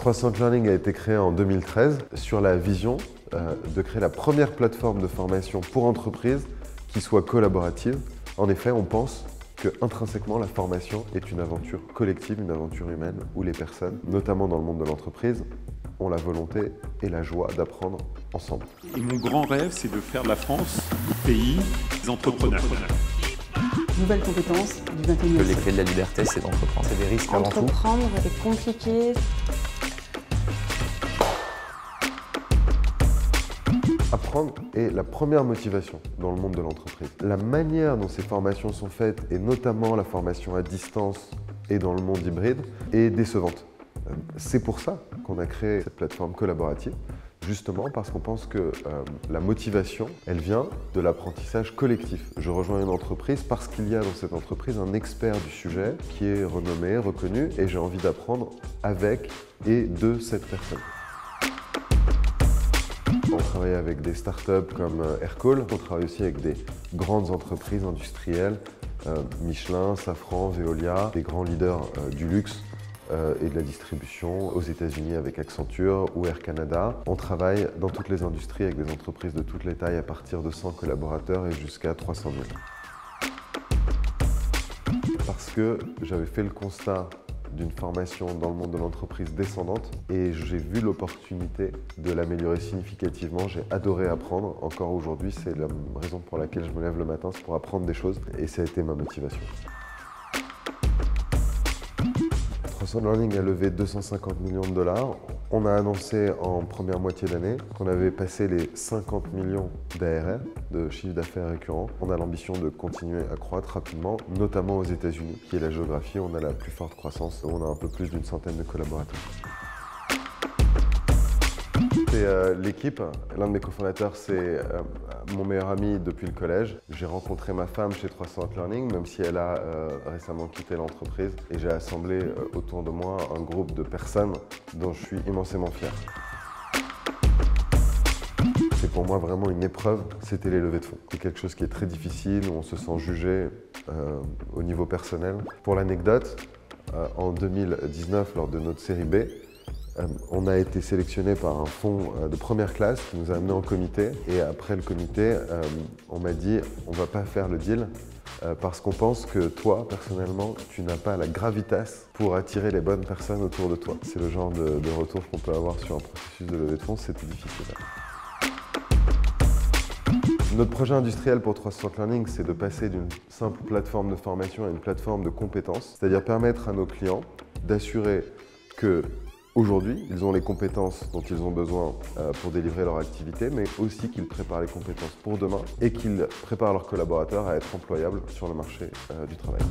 360 Learning a été créé en 2013 sur la vision de créer la première plateforme de formation pour entreprises qui soit collaborative. En effet, on pense que intrinsèquement la formation est une aventure collective, une aventure humaine où les personnes, notamment dans le monde de l'entreprise, ont la volonté et la joie d'apprendre ensemble. Et mon grand rêve, c'est de faire de la France le pays des entrepreneurs. Nouvelles compétences du 21e siècle. Les clés de la liberté, c'est d'entreprendre. C'est des risques avant tout. Entreprendre est compliqué. Apprendre est la première motivation dans le monde de l'entreprise. La manière dont ces formations sont faites, et notamment la formation à distance et dans le monde hybride, est décevante. C'est pour ça qu'on a créé cette plateforme collaborative, justement parce qu'on pense que la motivation, elle vient de l'apprentissage collectif. Je rejoins une entreprise parce qu'il y a dans cette entreprise un expert du sujet qui est renommé, reconnu, et j'ai envie d'apprendre avec et de cette personne. On travaille avec des startups comme Aircall, on travaille aussi avec des grandes entreprises industrielles, Michelin, Safran, Veolia, des grands leaders du luxe et de la distribution aux États-Unis avec Accenture ou Air Canada. On travaille dans toutes les industries avec des entreprises de toutes les tailles à partir de 100 collaborateurs et jusqu'à 300 000. Parce que j'avais fait le constat d'une formation dans le monde de l'entreprise descendante et j'ai vu l'opportunité de l'améliorer significativement. J'ai adoré apprendre. Encore aujourd'hui, c'est la raison pour laquelle je me lève le matin, c'est pour apprendre des choses et ça a été ma motivation. 360 Learning a levé 250 millions de dollars. On a annoncé en première moitié d'année qu'on avait passé les 50 millions d'ARR, de chiffre d'affaires récurrent. On a l'ambition de continuer à croître rapidement, notamment aux États-Unis, qui est la géographie où on a la plus forte croissance, où on a un peu plus d'une centaine de collaborateurs. L'équipe, l'un de mes cofondateurs, c'est mon meilleur ami depuis le collège. J'ai rencontré ma femme chez 360 Learning, même si elle a récemment quitté l'entreprise. Et j'ai assemblé autour de moi un groupe de personnes dont je suis immensément fier. C'est pour moi vraiment une épreuve, c'était les levées de fonds. C'est quelque chose qui est très difficile, où on se sent jugé au niveau personnel. Pour l'anecdote, en 2019, lors de notre série B, on a été sélectionné par un fonds de première classe qui nous a amenés en comité. Et après le comité, on m'a dit on ne va pas faire le deal parce qu'on pense que toi, personnellement, tu n'as pas la gravitas pour attirer les bonnes personnes autour de toi. C'est le genre de retour qu'on peut avoir sur un processus de levée de fonds, c'était difficile. Notre projet industriel pour 360 Learning, c'est de passer d'une simple plateforme de formation à une plateforme de compétences, c'est-à-dire permettre à nos clients d'assurer que aujourd'hui, ils ont les compétences dont ils ont besoin pour délivrer leur activité, mais aussi qu'ils préparent les compétences pour demain et qu'ils préparent leurs collaborateurs à être employables sur le marché du travail.